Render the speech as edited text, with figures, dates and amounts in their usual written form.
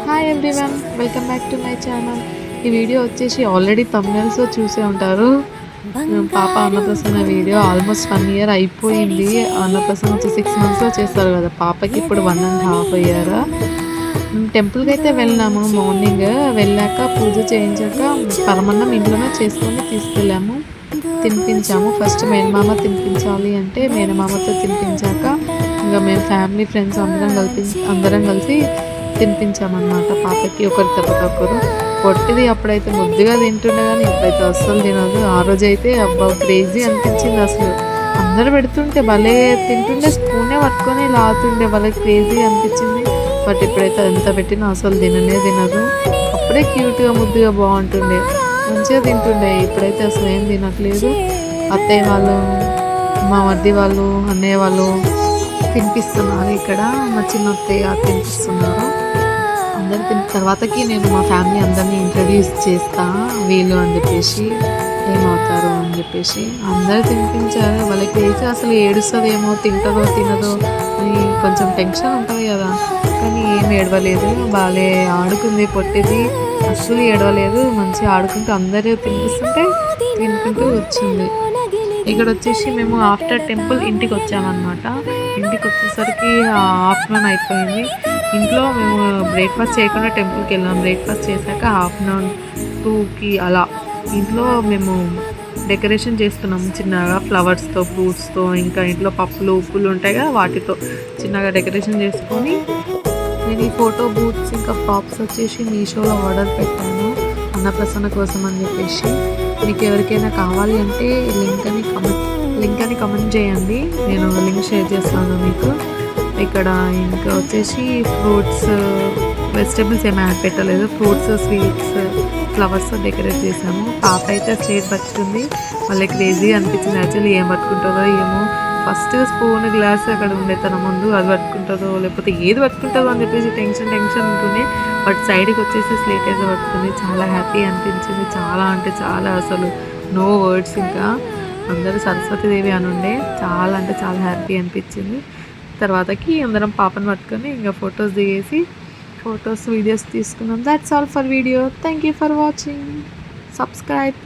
Hi everyone, welcome back to my channel. ఈ video వచ్చేసి already థంబ్నెయిల్స్‌లో చూసే ఉంటారు. పాప అన్నప్రసన్న వీడియో ఆల్మోస్ట్ 1 ఇయర్ అయిపోయింది. అన్నప్రసన్న వచ్చి 6 మంత్స్‌లో చేస్తారు కదా! పాపకి ఇప్పుడు 1½ ఇయర్. టెంపుల్‌కైతే వెళ్ళినాము. మార్నింగ్ వెళ్ళాక పూజ చేయించాక పరమన్నం ఇంట్లోనే చేసుకొని తీసుకెళ్ళాము. తినిపించాము. ఫస్ట్ మేనమామ తినిపించాలి అంటే మేనమామతో తినిపించాక ఇంకా మేము ఫ్యామిలీ ఫ్రెండ్స్ అందరం కలిసి తినిపించామన్నమాట పాపకి, ఒకరి తర్వాత ఒకరు. పొట్టిది అప్పుడైతే ముద్దుగా తింటుండే కానీ ఇప్పుడైతే అస్సలు తినదు. ఆ రోజైతే అబ్బా క్రేజీ అనిపించింది అసలు. అందరు పెడుతుంటే భలే తింటుండే, స్పూనే పట్టుకొని లాగుతుండే, భలే క్రేజీ అనిపించింది. బట్ ఇప్పుడైతే ఎంత పెట్టినా అసలు తినదు. అప్పుడే క్యూట్గా ముద్దుగా బాగుంటుండే, మంచిగా తింటుండే. ఇప్పుడైతే అసలు ఏం తినట్లేదు. అత్తయ్య వాళ్ళు, మా మరిది వాళ్ళు, అన్నయ్య వాళ్ళు తినిపిస్తున్నారు. ఇక్కడ మా చిన్న అత్తయ్య తినిపిస్తున్నారు. అందరు తిన్న తర్వాతకి నేను మా ఫ్యామిలీ అందరినీ ఇంట్రడ్యూస్ చేస్తా, వీళ్ళు అని చెప్పేసి, ఏమవుతారు అని చెప్పేసి అందరూ తినిపించారు. వాళ్ళకి వేసి అసలు ఏడుస్తుందేమో, తింటుందో తినదో అని కొంచెం టెన్షన్ ఉంటుంది కదా, కానీ ఏం ఏడవలేదు. బాగా ఆడుకుంది పొట్టిది, అస్సలు ఏడవలేదు. మంచిగా ఆడుకుంటూ అందరూ తినిపిస్తుంటే తినుకుంటూ వచ్చింది. ఇక్కడ వచ్చేసి మేము ఆఫ్టర్ టెంపుల్ ఇంటికి వచ్చామన్నమాట. ఇంటికి వచ్చేసరికి ఆఫ్టర్నూన్ అయిపోయింది. ఇంట్లో మేము బ్రేక్ఫాస్ట్ చేయకుండా టెంపుల్కి వెళ్ళాం. బ్రేక్ఫాస్ట్ చేశాక ఆఫ్టర్నూన్ 2కి అలా ఇంట్లో మేము డెకరేషన్ చేస్తున్నాము చిన్నగా, ఫ్లవర్స్తో, ఫ్రూట్స్తో, ఇంకా ఇంట్లో పప్పులు ఉప్పులు ఉంటాయి కదా, వాటితో చిన్నగా డెకరేషన్ చేసుకొని నేను ఈ ఫోటో బూత్స్ ఇంకా ప్రాప్స్ వచ్చేసి మీషోలో ఆర్డర్ పెట్టాను అన్నప్రసన్న కోసం అని చెప్పేసి. మీకు ఎవరికైనా కావాలి అంటే లింక్ అని కమెంట్ చేయండి, నేను లింక్ షేర్ చేస్తాను మీకు. ఇక్కడ ఇంకా వచ్చేసి ఫ్రూట్స్, వెజిటేబుల్స్ ఏమి యాడ్ పెట్టలేదు. ఫ్రూట్స్, స్వీట్స్, ఫ్లవర్స్ డెకరేట్ చేసాము. పాప అయితే స్లేట్ పట్టుకుంది, మళ్ళీ క్రేజీ అనిపించింది. యాక్చువల్లీ ఏం పట్టుకుంటుందో ఏమో. ఫస్ట్ స్పూన్ గ్లాస్ అక్కడ ఉండే తన ముందు, అది పట్టుకుంటుందో లేకపోతే ఏది పట్టుకుంటుందో అని చెప్పేసి టెన్షన్ ఉంటుండే. బట్ సైడ్కి వచ్చేసి స్లేట్ అయితే పట్టుకుంది. చాలా హ్యాపీ అనిపించింది, చాలా అంటే చాలా, అసలు నో వర్డ్స్. ఇంకా అందరూ సరస్వతీదేవి అని ఉండే, చాలా అంటే చాలా హ్యాపీ అనిపించింది. తర్వాతకి అందరం పాపను పట్టుకొని ఇంకా ఫొటోస్ దిగేసి వీడియోస్ తీసుకున్నాం. That's all for video. Thank you for watching. Subscribe.